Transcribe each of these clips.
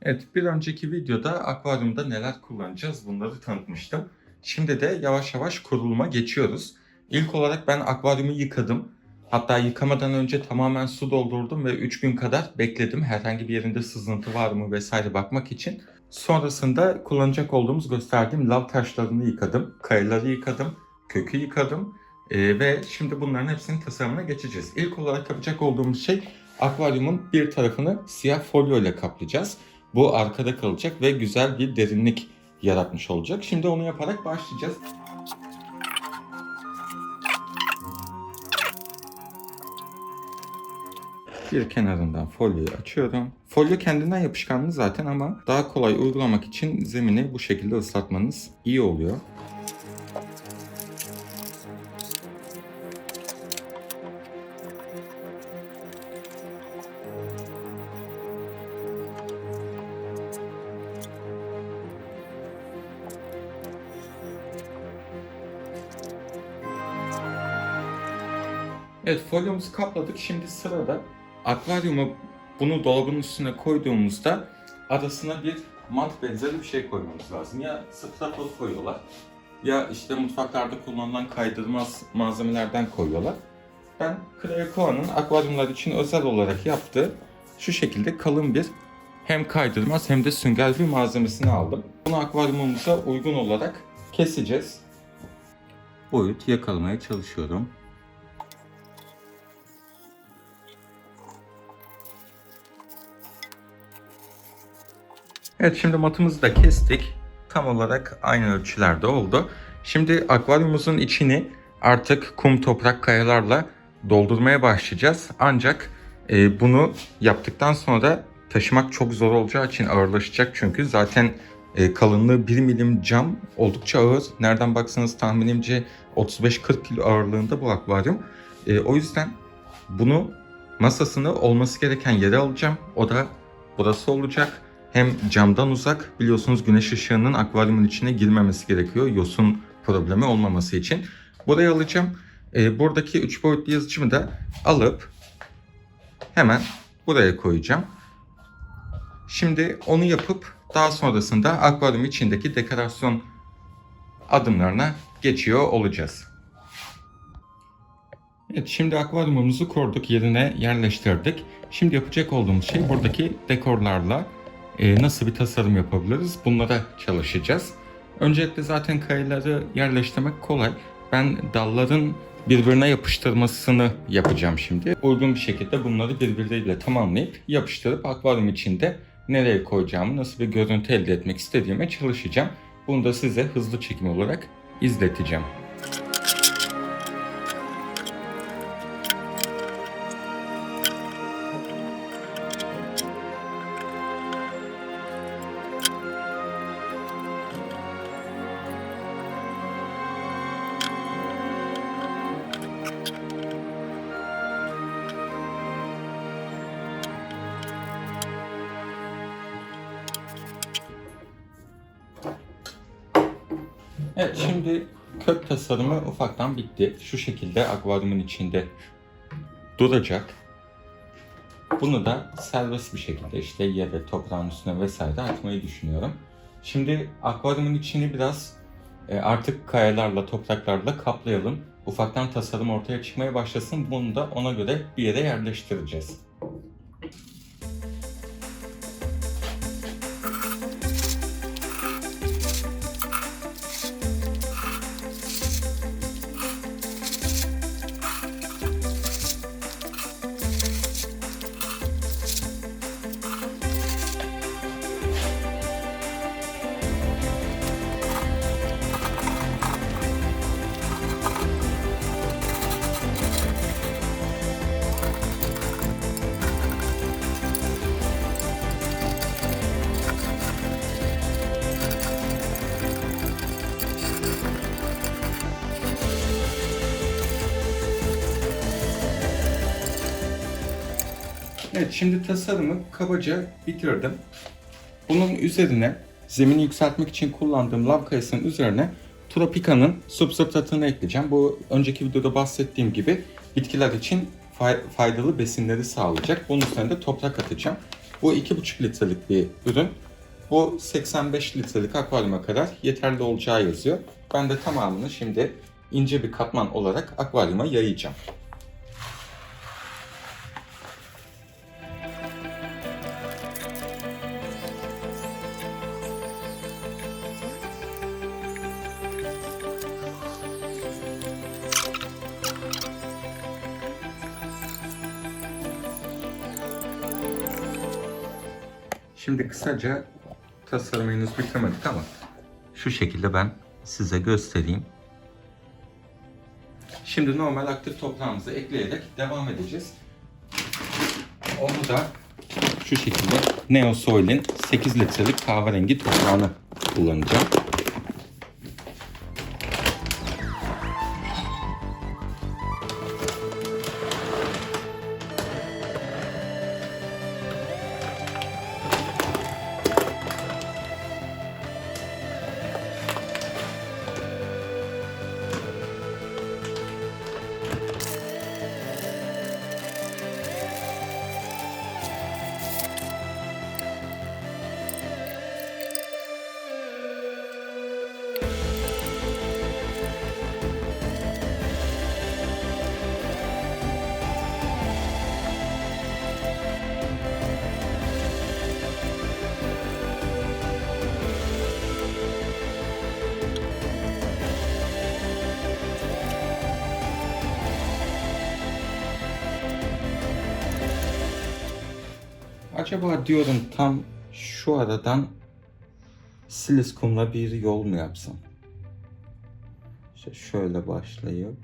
Evet, bir önceki videoda akvaryumda neler kullanacağız bunları tanıtmıştım. Şimdi de yavaş yavaş kuruluma geçiyoruz. İlk olarak ben akvaryumu yıkadım. Hatta yıkamadan önce tamamen su doldurdum ve 3 gün kadar bekledim. Herhangi bir yerinde sızıntı var mı vesaire bakmak için. Sonrasında kullanacak olduğumuz gösterdiğim lav taşlarını yıkadım. Kayaları yıkadım. Kökü yıkadım. Ve şimdi bunların hepsinin tasarımına geçeceğiz. İlk olarak yapacak olduğumuz şey akvaryumun bir tarafını siyah folyo ile kaplayacağız. Bu arkada kalacak ve güzel bir derinlik yaratmış olacak. Şimdi onu yaparak başlayacağız. Bir kenarından folyoyu açıyorum. Folyo kendinden yapışkanlı zaten ama daha kolay uygulamak için zemini bu şekilde ıslatmanız iyi oluyor. Evet, folyomuzu kapladık. Şimdi sırada akvaryumu bunu dolabın üstüne koyduğumuzda arasına bir mant benzeri bir şey koymamız lazım. Ya strafor koyuyorlar ya işte mutfaklarda kullanılan kaydırmaz malzemelerden koyuyorlar. Ben Krakoa'nın akvaryumlar için özel olarak yaptığı şu şekilde kalın bir hem kaydırmaz hem de sünger bir malzemesini aldım. Bunu akvaryumumuza uygun olarak keseceğiz. Boyut yakalamaya çalışıyorum. Evet, şimdi matımızı da kestik. Tam olarak aynı ölçülerde oldu. Şimdi akvaryumumuzun içini artık kum, toprak, kayalarla doldurmaya başlayacağız. Ancak bunu yaptıktan sonra taşımak çok zor olacağı için ağırlaşacak. Çünkü zaten kalınlığı 1 milim cam oldukça ağır. Nereden baksanız tahminimce 35-40 kilo ağırlığında bu akvaryum. O yüzden bunu masasını olması gereken yere alacağım. O da burası olacak. Hem camdan uzak, biliyorsunuz güneş ışığının akvaryumun içine girmemesi gerekiyor. Yosun problemi olmaması için. Buraya alacağım. Buradaki 3 boyutlu yazıcımı da alıp hemen buraya koyacağım. Şimdi onu yapıp daha sonrasında akvaryum içindeki dekorasyon adımlarına geçiyor olacağız. Evet, şimdi akvaryumumuzu kurduk, yerine yerleştirdik. Şimdi yapacak olduğumuz şey buradaki dekorlarla nasıl bir tasarım yapabiliriz? Bunlara çalışacağız. Öncelikle zaten kayaları yerleştirmek kolay. Ben dalların birbirine yapıştırmasını yapacağım şimdi. Uygun bir şekilde bunları birbirleriyle tamamlayıp yapıştırıp akvaryum içinde nereye koyacağımı, nasıl bir görüntü elde etmek istediğime çalışacağım. Bunu da size hızlı çekim olarak izleteceğim. Evet, şimdi kök tasarımı ufaktan bitti. Şu şekilde akvaryumun içinde duracak. Bunu da serbest bir şekilde işte yere, toprağın üstüne vesaire atmayı düşünüyorum. Şimdi akvaryumun içini biraz artık kayalarla, topraklarla kaplayalım. Ufaktan tasarım ortaya çıkmaya başlasın. Bunu da ona göre bir yere yerleştireceğiz. Evet, şimdi tasarımı kabaca bitirdim. Bunun üzerine zemini yükseltmek için kullandığım lav kayasının üzerine Tropica'nın substratını ekleyeceğim. Bu önceki videoda bahsettiğim gibi bitkiler için faydalı besinleri sağlayacak. Bunun üzerine de toprak atacağım. Bu 2,5 litrelik bir ürün. Bu 85 litrelik akvaryuma kadar yeterli olacağı yazıyor. Ben de tamamını şimdi ince bir katman olarak akvaryuma yayacağım. Şimdi kısaca tasarımı henüz bitirmedik ama şu şekilde ben size göstereyim. Şimdi normal aktif toprağımızı ekleyerek devam edeceğiz. Onu da şu şekilde Neosoil'in 8 litrelik kahverengi toprağını kullanacağım. Acaba diyorum tam şu aradan siliskonla bir yol mu yapsam? İşte şöyle başlayıp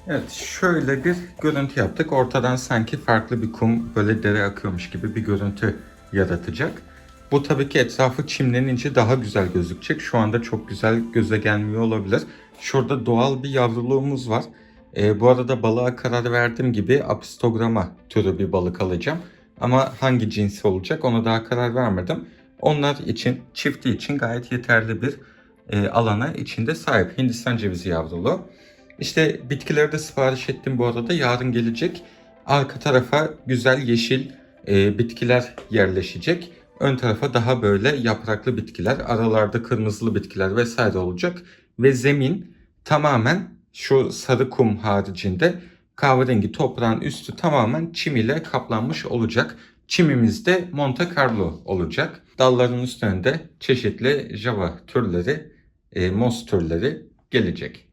evet, şöyle bir görüntü yaptık. Ortadan sanki farklı bir kum, böyle dere akıyormuş gibi bir görüntü yaratacak. Bu tabii ki etrafı çimlenince daha güzel gözükecek. Şu anda çok güzel göze gelmiyor olabilir. Şurada doğal bir yavruluğumuz var. Bu arada balığa karar verdiğim gibi Apistogramma türü bir balık alacağım. Ama hangi cinsi olacak ona daha karar vermedim. Onlar için, çifti için gayet yeterli bir alana içinde sahip. Hindistan cevizi yavruluğu. İşte bitkileri de sipariş ettim bu arada. Yarın gelecek. Arka tarafa güzel yeşil bitkiler yerleşecek. Ön tarafa daha böyle yapraklı bitkiler, aralarda kırmızılı bitkiler vesaire olacak. Ve zemin tamamen şu sarı kum haricinde kahverengi toprağın üstü tamamen çim ile kaplanmış olacak. Çimimiz de Monte Carlo olacak. Dalların üstünde çeşitli Java türleri, mos türleri gelecek.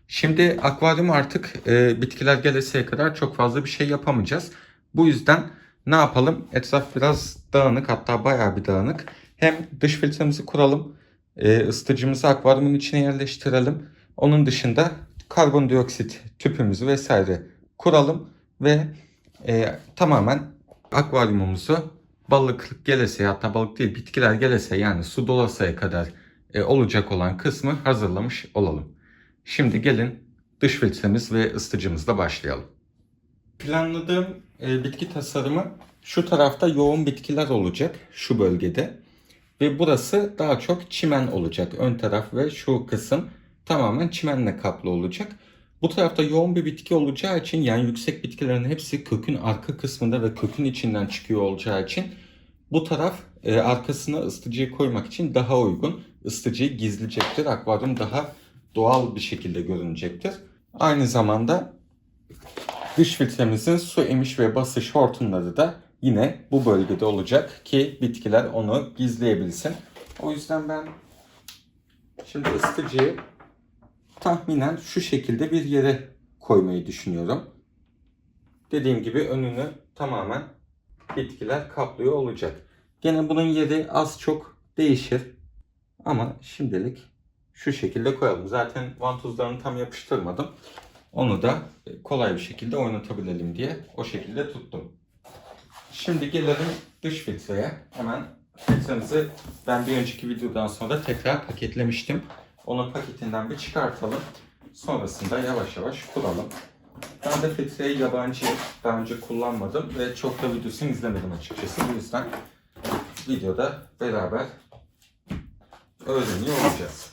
Şimdi akvaryum artık bitkiler geleseye kadar çok fazla bir şey yapamayacağız. Bu yüzden ne yapalım? Etraf biraz dağınık, hatta bayağı bir dağınık. Hem dış filtremizi kuralım, ısıtıcımızı akvaryumun içine yerleştirelim. Onun dışında karbondioksit tüpümüzü vesaire kuralım ve tamamen akvaryumumuzu balık geleseye, hatta balık değil bitkiler geleseye, yani su dolasaya kadar olacak olan kısmı hazırlamış olalım. Şimdi gelin dış filtremiz ve ısıtıcımızla başlayalım. Planladığım bitki tasarımı şu tarafta yoğun bitkiler olacak şu bölgede. Ve burası daha çok çimen olacak. Ön taraf ve şu kısım tamamen çimenle kaplı olacak. Bu tarafta yoğun bir bitki olacağı için, yani yüksek bitkilerin hepsi kökün arka kısmında ve kökün içinden çıkıyor olacağı için bu taraf arkasına ısıtıcıyı koymak için daha uygun. Isıtıcıyı gizleyecektir. Akvaryum daha doğal bir şekilde görünecektir. Aynı zamanda dış filtremizin su emiş ve basış hortumları da yine bu bölgede olacak ki bitkiler onu gizleyebilsin. O yüzden ben şimdi ısıtıcıyı tahminen şu şekilde bir yere koymayı düşünüyorum. Dediğim gibi önünü tamamen bitkiler kaplıyor olacak. Gene bunun yeri az çok değişir ama şimdilik şu şekilde koyalım. Zaten vantuzlarını tam yapıştırmadım. Onu da kolay bir şekilde oynatabilelim diye o şekilde tuttum. Şimdi gelelim dış filtreye. Hemen filtremizi ben bir önceki videodan sonra tekrar paketlemiştim. Onun paketinden bir çıkartalım. Sonrasında yavaş yavaş kuralım. Ben de filtreyi yabancıyım. Daha önce kullanmadım ve çok da videosunu izlemedim açıkçası. Bu yüzden videoda beraber öğreniyor olacağız.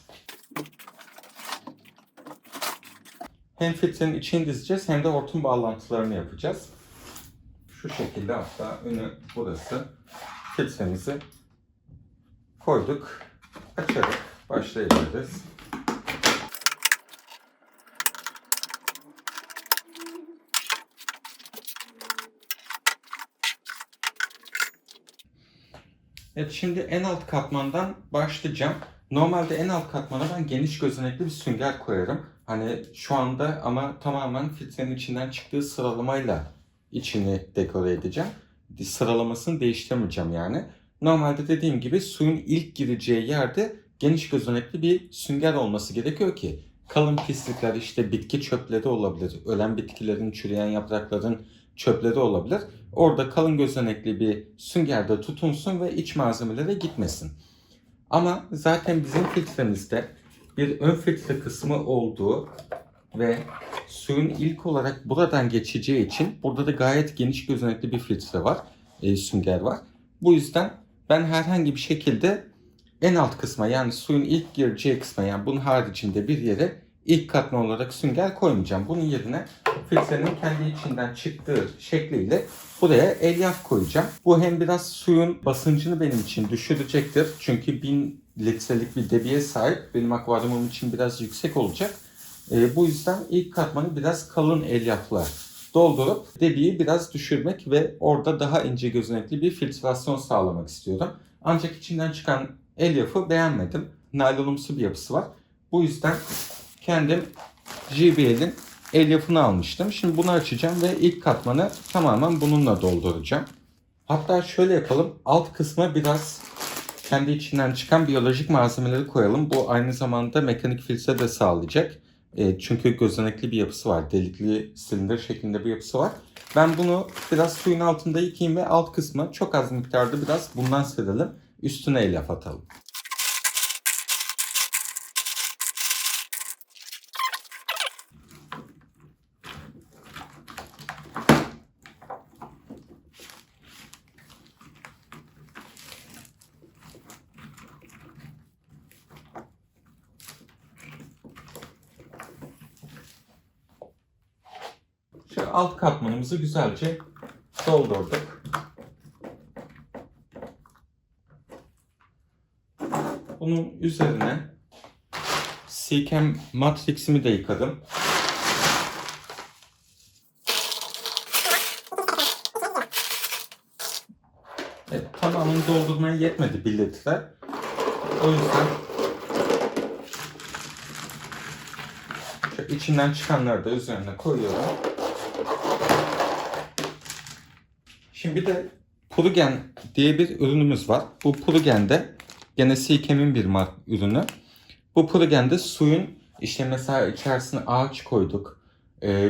Hem filtrenin içini dizeceğiz hem de hortum bağlantılarını yapacağız. Şu şekilde, hatta önü burası. Filtremizi koyduk. Açarak başlayabiliriz. Evet, şimdi en alt katmandan başlayacağım. Normalde en alt katmana ben geniş gözenekli bir sünger koyarım. Hani şu anda ama tamamen filtrenin içinden çıktığı sıralamayla içini dekore edeceğim. Sıralamasını değiştirmeyeceğim yani. Normalde dediğim gibi suyun ilk gireceği yerde geniş gözenekli bir sünger olması gerekiyor ki kalın pislikler, işte bitki çöpleri olabilir, ölen bitkilerin, çürüyen yaprakların çöpleri olabilir. Orada kalın gözenekli bir süngerde tutunsun ve iç malzemelere gitmesin. Ama zaten bizim filtremizde bir ön filtre kısmı olduğu ve suyun ilk olarak buradan geçeceği için burada da gayet geniş gözenekli bir filtre var, sünger var. Bu yüzden ben herhangi bir şekilde en alt kısma, yani suyun ilk gireceği kısma, yani bunun haricinde bir yere ilk katman olarak sünger koymayacağım. Bunun yerine filtrenin kendi içinden çıktığı şekliyle buraya elyaf koyacağım. Bu hem biraz suyun basıncını benim için düşürecektir. Çünkü 1000 litrelik bir debiye sahip. Benim akvaryumum için biraz yüksek olacak. Bu yüzden ilk katmanı biraz kalın elyafla doldurup debiyi biraz düşürmek ve orada daha ince gözenekli bir filtrasyon sağlamak istiyorum. Ancak içinden çıkan elyafı beğenmedim. Naylonumsu bir yapısı var. Bu yüzden kendim JBL'in elyafını almıştım. Şimdi bunu açacağım ve ilk katmanı tamamen bununla dolduracağım. Hatta şöyle yapalım. Alt kısma biraz kendi içinden çıkan biyolojik malzemeleri koyalım. Bu aynı zamanda mekanik filtre de sağlayacak. Çünkü gözenekli bir yapısı var. Delikli silindir şeklinde bir yapısı var. Ben bunu biraz suyun altında yıkayayım ve alt kısma çok az miktarda biraz bundan serelim. Üstüne elyaf atalım. Şu alt katmanımızı güzelce doldurduk. Bunun üzerine Seachem Matrix'imi de yıkadım. Evet, tamamını doldurmaya yetmedi 1 litre. O yüzden içinden çıkanları da üzerine koyuyorum. Şimdi bir de Purugen diye bir ürünümüz var. Bu Purugen de gene Seachem'in bir ürünü. Bu Purugen'de suyun, işte mesela içerisine ağaç koyduk,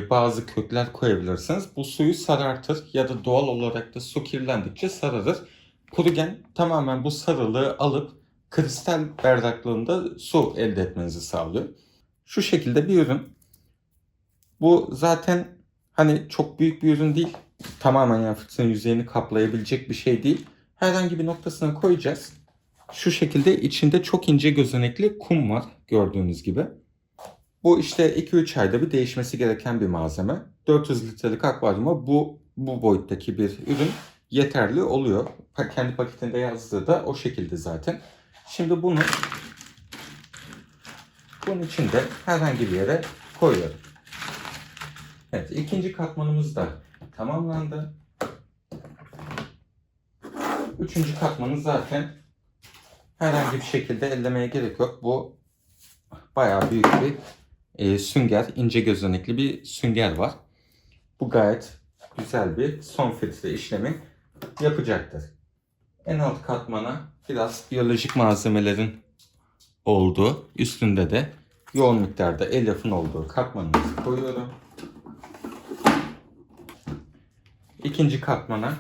bazı kökler koyabilirsiniz. Bu suyu sarartır ya da doğal olarak da su kirlendikçe sararır. Purugen tamamen bu sarılığı alıp kristal berraklığında su elde etmenizi sağlıyor. Şu şekilde bir ürün. Bu zaten hani çok büyük bir ürün değil. Tamamen yani filtrenin yüzeyini kaplayabilecek bir şey değil. Herhangi bir noktasına koyacağız. Şu şekilde içinde çok ince gözenekli kum var gördüğünüz gibi. Bu işte 2-3 ayda bir değişmesi gereken bir malzeme. 400 litrelik akvaryuma bu boyuttaki bir ürün yeterli oluyor. Kendi paketinde yazdığı da o şekilde zaten. Şimdi bunun içinde herhangi bir yere koyuyorum. Evet, ikinci katmanımız da tamamlandı. Üçüncü katmanı zaten herhangi bir şekilde ellemeye gerek yok. Bu bayağı büyük bir sünger, ince gözenekli bir sünger var. Bu gayet güzel bir son filtre işlemi yapacaktır. En alt katmana biraz biyolojik malzemelerin olduğu, üstünde de yoğun miktarda elyafın olduğu katmanımızı koyuyorum. İkinci katmana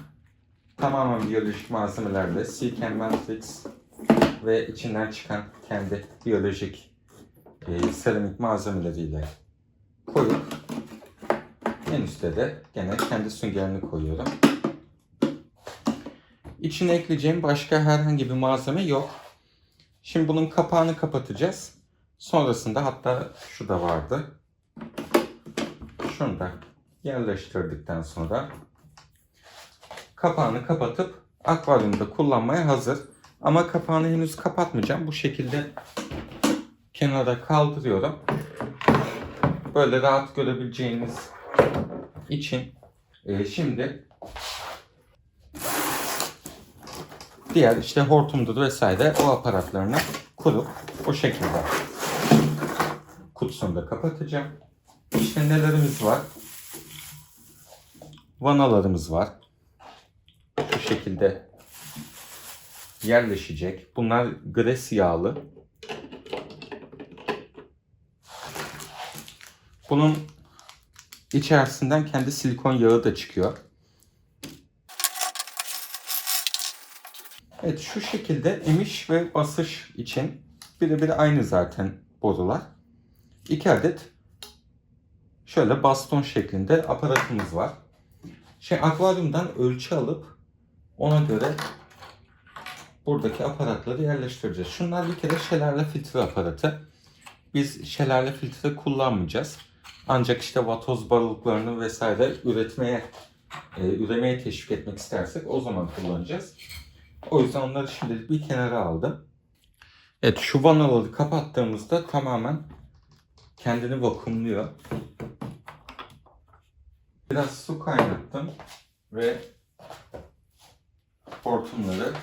tamamen biyolojik malzemelerle Seachem Matrix ve içinden çıkan kendi biyolojik seramik malzemeleriyle koyup En üstte de gene kendi süngerini koyuyorum. İçine ekleyeceğim başka herhangi bir malzeme yok. Şimdi bunun kapağını kapatacağız. Sonrasında hatta şu da vardı. Şunu da yerleştirdikten sonra kapağını kapatıp akvaryumda kullanmaya hazır. Ama kapağını henüz kapatmayacağım. Bu şekilde kenara kaldırıyorum. Böyle rahat görebileceğiniz için şimdi diğer işte hortumdur vesaire o aparatlarını kurup o şekilde kutusunu da kapatacağım. İşte nelerimiz var? Vanalarımız var. Şu şekilde yerleşecek. Bunlar gres yağlı. Bunun içerisinden kendi silikon yağı da çıkıyor. Evet, şu şekilde emiş ve basış için birebir aynı zaten borular. 2 adet şöyle baston şeklinde aparatımız var. Akvaryumdan ölçü alıp ona göre buradaki aparatları yerleştireceğiz. Şunlar bir kere şelale filtre aparatı. Biz şelale filtre kullanmayacağız. Ancak işte vatoz balıklarını vesaire üremeye teşvik etmek istersek o zaman kullanacağız. O yüzden onları şimdilik bir kenara aldım. Evet, şu vanaları kapattığımızda tamamen kendini vakumluyor. Biraz su kaynattım ve hortumları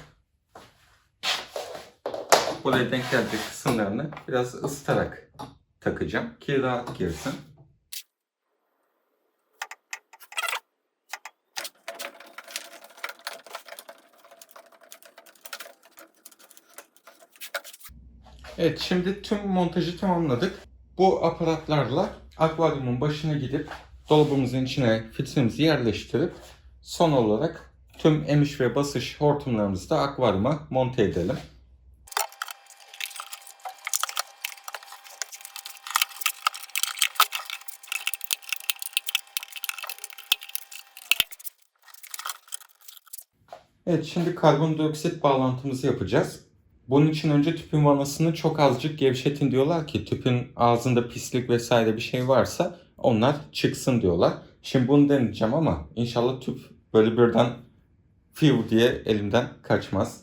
buraya denk gelecek kısımlarını biraz ısıtarak takacağım ki rahat girsin. Evet, şimdi tüm montajı tamamladık. Bu aparatlarla akvaryumun başına gidip dolabımızın içine filtremizi yerleştirip son olarak tüm emiş ve basış hortumlarımızı da akvaryuma monte edelim. Evet, şimdi karbondioksit bağlantımızı yapacağız. Bunun için önce tüpün vanasını çok azıcık gevşetin diyorlar ki tüpün ağzında pislik vesaire bir şey varsa onlar çıksın diyorlar. Şimdi bunu deneyeceğim ama inşallah tüp böyle birden fiu diye elimden kaçmaz.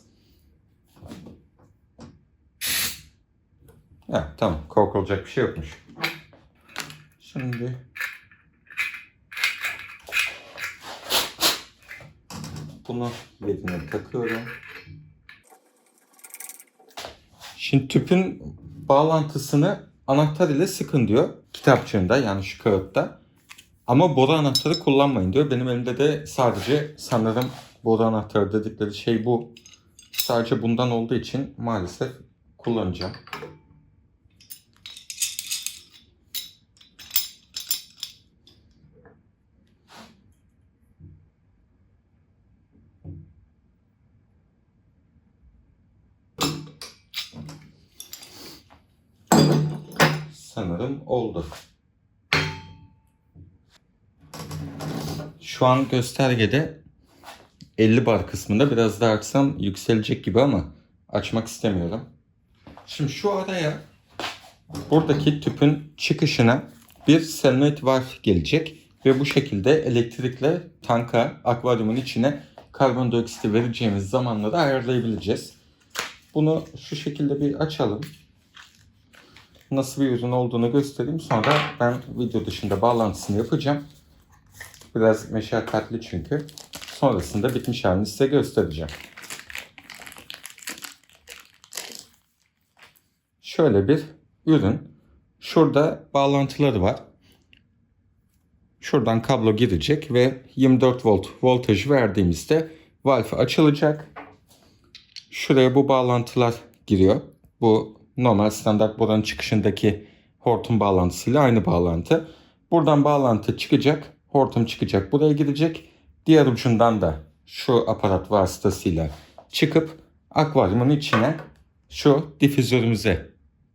Ya, tamam, korkulacak bir şey yokmuş. Şimdi bunu yerine takıyorum. Şimdi tüpün bağlantısını anahtar ile sıkın diyor kitapçığında, yani şu kağıtta. Ama boru anahtarı kullanmayın diyor. Benim elimde de sadece sanırım boru anahtarı dedikleri şey bu. Sadece bundan olduğu için maalesef kullanacağım. Sanırım oldu. Şu an göstergede 50 bar kısmında biraz daha açsam yükselecek gibi ama açmak istemiyorum. Şimdi şu araya buradaki tüpün çıkışına bir solenoid valve gelecek ve bu şekilde elektrikle tanka, akvaryumun içine karbondioksiti vereceğimiz zamanları ayarlayabileceğiz. Bunu şu şekilde bir açalım. Nasıl bir ürün olduğunu göstereyim. Sonra ben video dışında bağlantısını yapacağım. Biraz meşakkatli çünkü. Sonrasında bitmiş halini size göstereceğim. Şöyle bir ürün. Şurada bağlantıları var. Şuradan kablo girecek ve 24 volt voltajı verdiğimizde valve açılacak. Şuraya bu bağlantılar giriyor. Bu normal standart boranın çıkışındaki hortum bağlantısıyla aynı bağlantı. Buradan bağlantı çıkacak. Hortum çıkacak. Buraya girecek. Diğer ucundan da şu aparat vasıtasıyla çıkıp akvaryumun içine şu difüzörümüze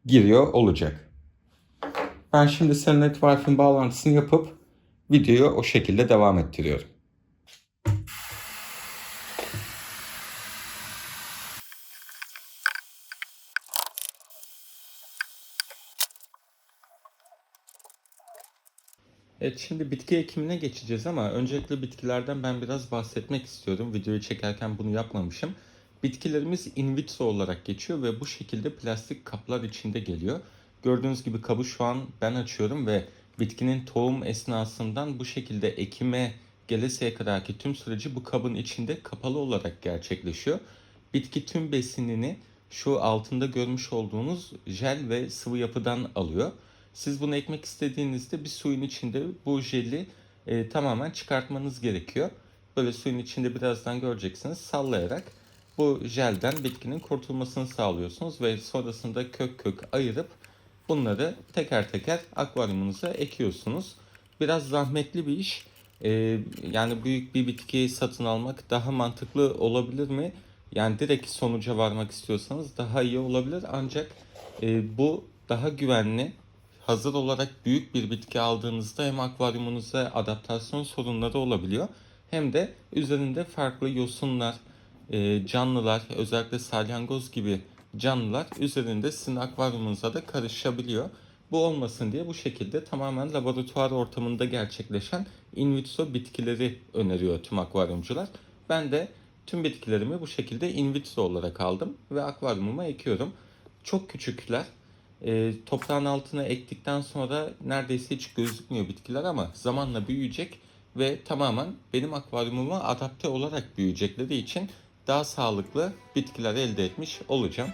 giriyor olacak. Ben şimdi solenoid valve'in bağlantısını yapıp videoyu o şekilde devam ettiriyorum. Evet, şimdi bitki ekimine geçeceğiz ama öncelikle bitkilerden ben biraz bahsetmek istiyorum. Videoyu çekerken bunu yapmamışım. Bitkilerimiz in vitro olarak geçiyor ve bu şekilde plastik kaplar içinde geliyor. Gördüğünüz gibi kabı şu an ben açıyorum ve bitkinin tohum esnasından bu şekilde ekime geleseye kadarki tüm süreci bu kabın içinde kapalı olarak gerçekleşiyor. Bitki tüm besinini şu altında görmüş olduğunuz jel ve sıvı yapıdan alıyor. Siz bunu ekmek istediğinizde bir suyun içinde bu jeli tamamen çıkartmanız gerekiyor. Böyle suyun içinde birazdan göreceksiniz, sallayarak bu jelden bitkinin kurtulmasını sağlıyorsunuz ve sonrasında kök kök ayırıp bunları teker teker akvaryumunuza ekiyorsunuz. Biraz zahmetli bir iş. Yani büyük bir bitki satın almak daha mantıklı olabilir mi? Yani direkt sonuca varmak istiyorsanız daha iyi olabilir, ancak bu daha güvenli. Hazır olarak büyük bir bitki aldığınızda hem akvaryumunuza adaptasyon sorunları olabiliyor, hem de üzerinde farklı yosunlar, canlılar, özellikle salyangoz gibi canlılar üzerinde sizin akvaryumunuza da karışabiliyor. Bu olmasın diye bu şekilde tamamen laboratuvar ortamında gerçekleşen in vitro bitkileri öneriyor tüm akvaryumcular. Ben de tüm bitkilerimi bu şekilde in vitro olarak aldım ve akvaryumuma ekiyorum. Çok küçükler. Toprağın altına ektikten sonra neredeyse hiç gözükmüyor bitkiler ama zamanla büyüyecek ve tamamen benim akvaryumuma adapte olarak büyüyecekleri için daha sağlıklı bitkiler elde etmiş olacağım.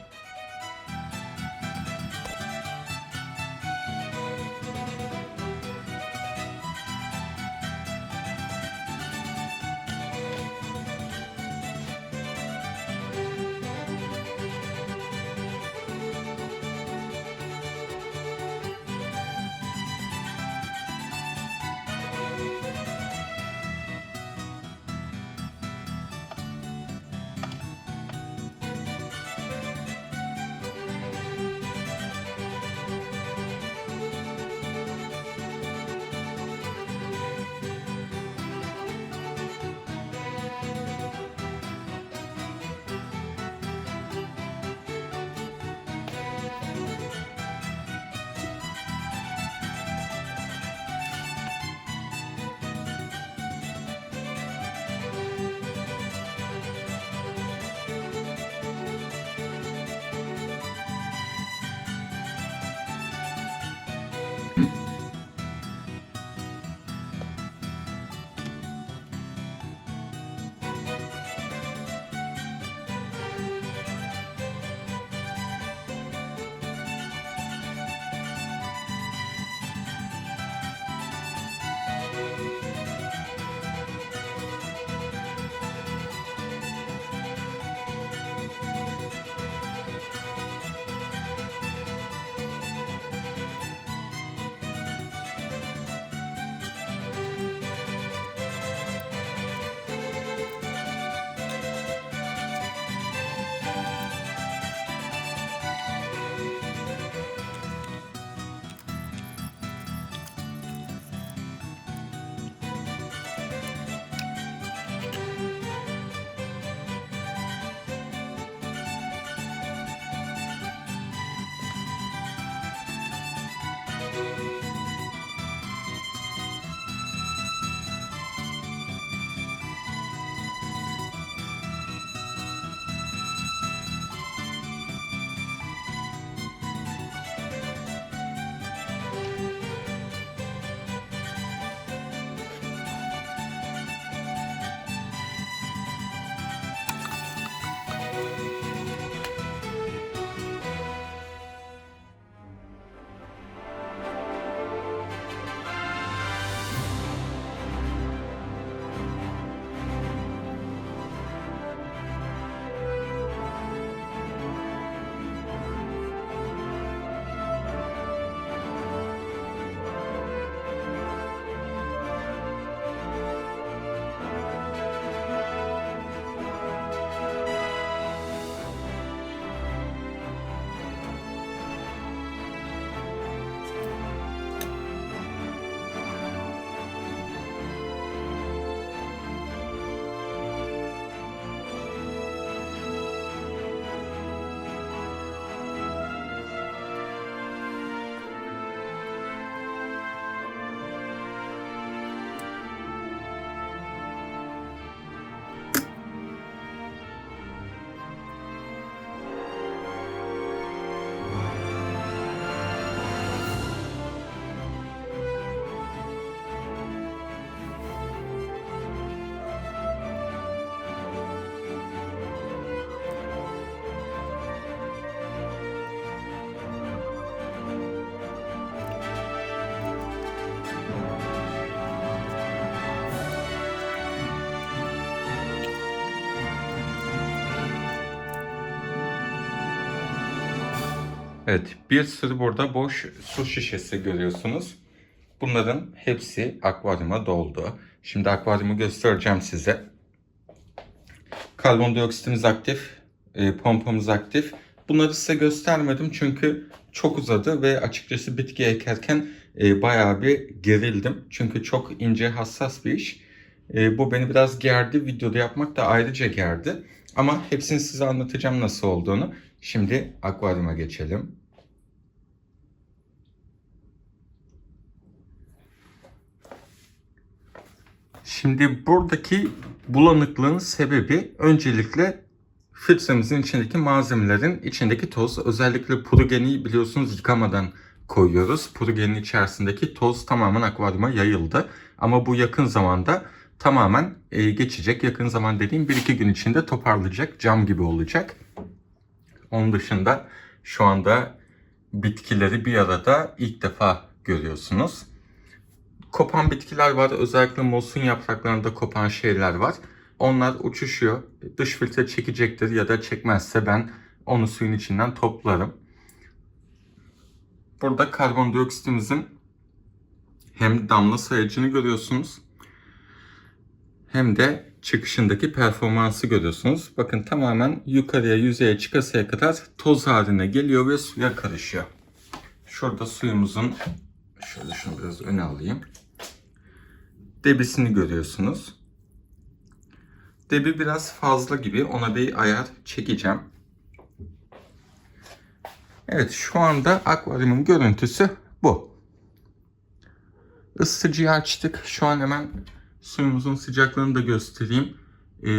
Evet, bir sürü burada boş su şişesi görüyorsunuz. Bunların hepsi akvaryuma doldu. Şimdi akvaryumu göstereceğim size. Karbondioksitimiz aktif, pompamız aktif. Bunları size göstermedim çünkü çok uzadı ve açıkçası bitki ekerken bayağı bir gerildim. Çünkü çok ince, hassas bir iş. Bu beni biraz gerdi. Videoda yapmak da ayrıca gerdi. Ama hepsini size anlatacağım nasıl olduğunu. Şimdi akvaryuma geçelim. Şimdi buradaki bulanıklığın sebebi öncelikle filtremizin içindeki malzemelerin içindeki toz. Özellikle purugeni biliyorsunuz yıkamadan koyuyoruz. Purugenin içerisindeki toz tamamen akvaryuma yayıldı. Ama bu yakın zamanda tamamen geçecek. Yakın zaman dediğim 1-2 gün içinde toparlayacak. Cam gibi olacak. Onun dışında şu anda bitkileri bir arada ilk defa görüyorsunuz. Kopan bitkiler var. Özellikle mosun yapraklarında kopan şeyler var. Onlar uçuşuyor. Dış filtre çekecektir ya da çekmezse ben onu suyun içinden toplarım. Burada karbondioksitimizin hem damla sayacını görüyorsunuz hem de çıkışındaki performansı görüyorsunuz. Bakın tamamen yukarıya yüzeye çıkasıya kadar toz haline geliyor ve suya karışıyor. Şurada suyumuzun, şöyle şunu biraz öne alayım. Debisini görüyorsunuz. Debi biraz fazla gibi. Ona bir ayar çekeceğim. Evet, şu anda akvaryumun görüntüsü bu. Isıtıcıyı açtık. Şu an hemen suyumuzun sıcaklığını da göstereyim.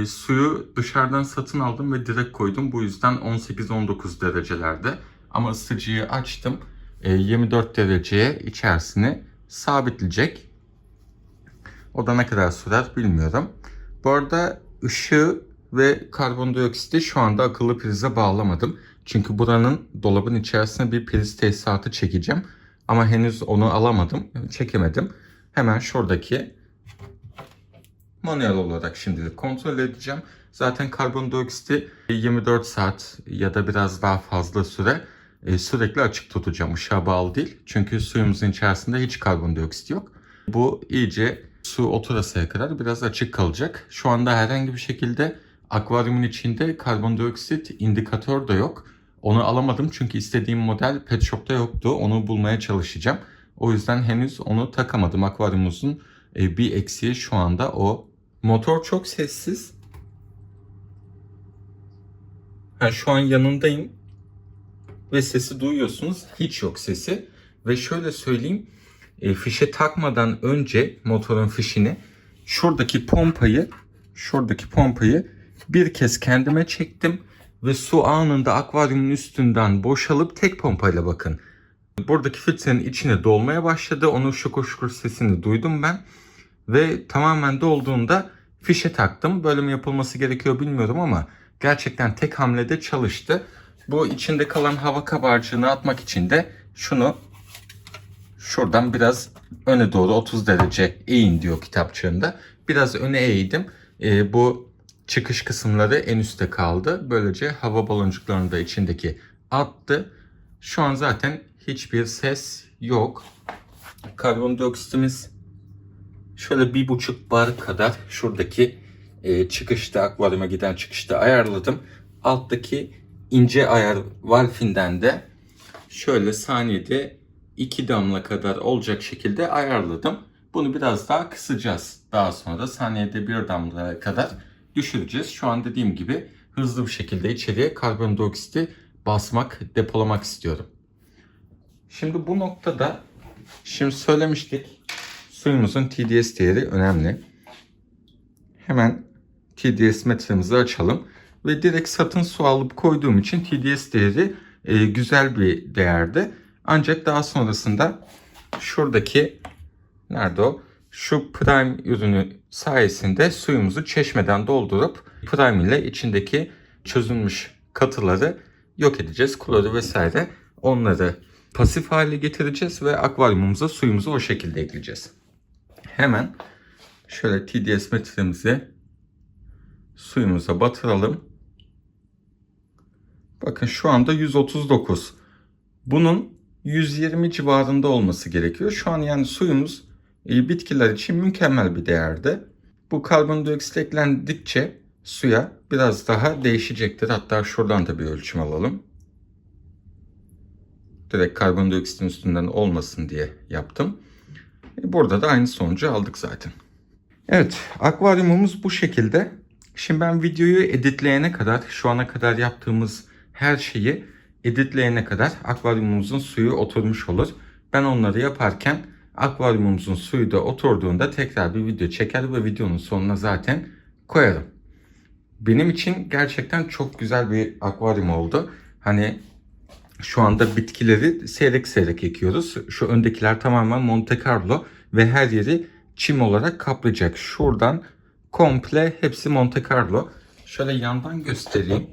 Suyu dışarıdan satın aldım ve direkt koydum. Bu yüzden 18-19 derecelerde. Ama ısıtıcıyı açtım. 24 dereceye içerisini sabitleyecek. O da ne kadar sürer bilmiyorum. Bu arada ışığı ve karbondioksiti şu anda akıllı prize bağlamadım. Çünkü buranın dolabın içerisine bir priz tesisatı çekeceğim. Ama henüz onu alamadım, çekemedim. Hemen şuradaki manuel olarak şimdilik kontrol edeceğim. Zaten karbondioksiti 24 saat ya da biraz daha fazla süre sürekli açık tutacağım. Işığa bağlı değil. Çünkü suyumuzun içerisinde hiç karbondioksit yok. Bu iyice su oturasıya kadar biraz açık kalacak. Şu anda herhangi bir şekilde akvaryumun içinde karbondioksit indikatör de yok. Onu alamadım çünkü istediğim model Pet Shop'ta yoktu. Onu bulmaya çalışacağım. O yüzden henüz onu takamadım. Akvaryumumuzun bir eksiği şu anda o. Motor çok sessiz. Şu an yanındayım ve sesi duyuyorsunuz. Hiç yok sesi. Ve şöyle söyleyeyim. Fişe takmadan önce motorun fişini şuradaki pompayı bir kez kendime çektim ve su anında akvaryumun üstünden boşalıp tek pompayla bakın. Buradaki filtrenin içine dolmaya başladı. Onun şukur şukur sesini duydum ben. Ve tamamen dolduğunda fişe taktım. Böyle mi yapılması gerekiyor bilmiyorum ama gerçekten tek hamlede çalıştı. Bu içinde kalan hava kabarcığını atmak için de şunu şuradan biraz öne doğru 30 derece eğin diyor kitapçığında. Biraz öne eğdim. Bu çıkış kısımları en üstte kaldı. Böylece hava baloncuklarını da içindeki attı. Şu an zaten hiçbir ses yok. Karbondioksitimiz şöyle 1,5 bar kadar şuradaki çıkışta, akvaryuma giden çıkışta ayarladım. Alttaki ince ayar valfinden de şöyle saniyede 2 damla kadar olacak şekilde ayarladım. Bunu biraz daha kısacağız. Daha sonra da saniyede 1 damla kadar düşüreceğiz. Şu an dediğim gibi hızlı bir şekilde içeriye karbondioksiti basmak, depolamak istiyorum. Şimdi bu noktada söylemiştik. Suyumuzun TDS değeri önemli. Hemen TDS metremizi açalım. Ve direkt satın su alıp koyduğum için TDS değeri güzel bir değerde. Ancak daha sonrasında şuradaki nerede o? Şu Prime ürünü sayesinde suyumuzu çeşmeden doldurup Prime ile içindeki çözülmüş katıları yok edeceğiz. Kloru vesaire onları pasif hale getireceğiz ve akvaryumumuza suyumuzu o şekilde ekleyeceğiz. Hemen şöyle TDS metremizi suyumuza batıralım. Bakın şu anda 139. Bunun 120 civarında olması gerekiyor. Şu an yani suyumuz bitkiler için mükemmel bir değerde. Bu karbondioksit eklendikçe suya biraz daha değişecektir. Hatta şuradan da bir ölçüm alalım. Direkt karbondioksitin üstünden olmasın diye yaptım. Burada da aynı sonucu aldık zaten. Evet, akvaryumumuz bu şekilde. Şimdi ben videoyu editleyene kadar, şu ana kadar yaptığımız her şeyi editleyene kadar akvaryumumuzun suyu oturmuş olur. Ben onları yaparken akvaryumumuzun suyu da oturduğunda tekrar bir video çeker ve videonun sonuna zaten koyarım. Benim için gerçekten çok güzel bir akvaryum oldu. Hani şu anda bitkileri seyrek seyrek ekiyoruz. Şu öndekiler tamamen Monte Carlo ve her yeri çim olarak kaplayacak. Şuradan komple hepsi Monte Carlo. Şöyle yandan göstereyim.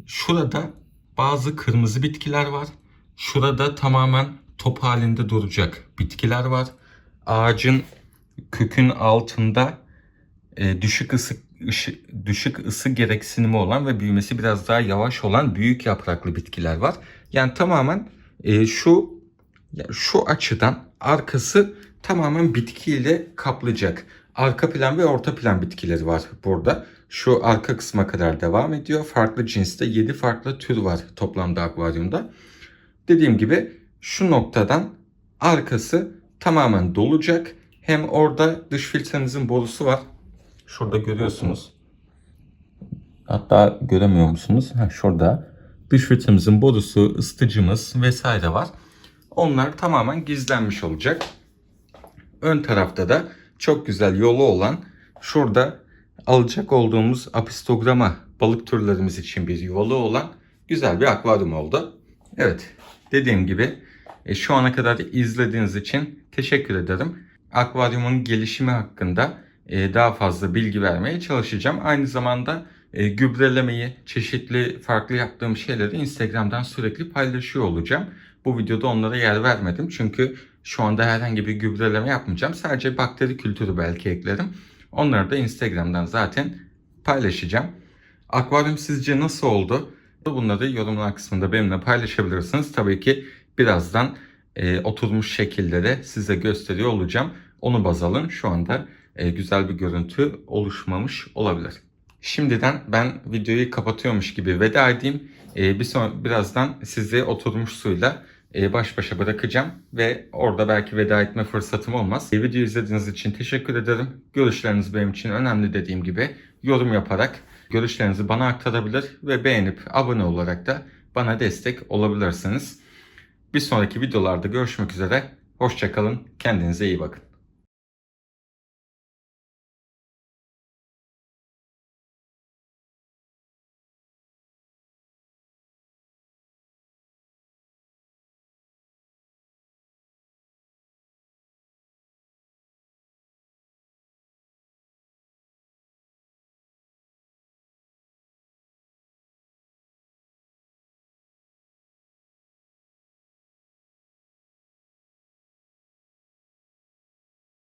Şurada bazı kırmızı bitkiler var. Şurada tamamen top halinde duracak bitkiler var. Ağacın kökün altında düşük ısı gereksinimi olan ve büyümesi biraz daha yavaş olan büyük yapraklı bitkiler var. Yani tamamen şu açıdan arkası tamamen bitkiyle kaplayacak. Arka plan ve orta plan bitkileri var burada. Şu arka kısma kadar devam ediyor. Farklı cinste 7 farklı tür var toplamda akvaryumda. Dediğim gibi şu noktadan arkası tamamen dolacak. Hem orada dış filtrenizin borusu var. Şurada görüyorsunuz. Hatta göremiyor musunuz? Şurada dış filtremizin borusu, ısıtıcımız vesaire var. Onlar tamamen gizlenmiş olacak. Ön tarafta da çok güzel yolu olan, şurada alacak olduğumuz apistograma balık türlerimiz için bir yolu olan güzel bir akvaryum oldu. Evet, dediğim gibi şu ana kadar izlediğiniz için teşekkür ederim. Akvaryumun gelişimi hakkında daha fazla bilgi vermeye çalışacağım. Aynı zamanda gübrelemeyi, çeşitli farklı yaptığım şeyleri Instagram'dan sürekli paylaşıyor olacağım. Bu videoda onlara yer vermedim çünkü şu anda herhangi bir gübreleme yapmayacağım. Sadece bakteri kültürü belki eklerim. Onları da Instagram'dan zaten paylaşacağım. Akvaryum sizce nasıl oldu? Bunları yorumlar kısmında benimle paylaşabilirsiniz. Tabii ki birazdan oturmuş şekilleri size gösteriyor olacağım. Onu baz alın. Şu anda güzel bir görüntü oluşmamış olabilir. Şimdiden ben videoyu kapatıyormuş gibi veda edeyim. Birazdan sizi oturmuş suyla baş başa bırakacağım ve orada belki veda etme fırsatım olmaz. Videoyu izlediğiniz için teşekkür ederim. Görüşleriniz benim için önemli, dediğim gibi yorum yaparak görüşlerinizi bana aktarabilir ve beğenip abone olarak da bana destek olabilirsiniz. Bir sonraki videolarda görüşmek üzere. Hoşça kalın. Kendinize iyi bakın.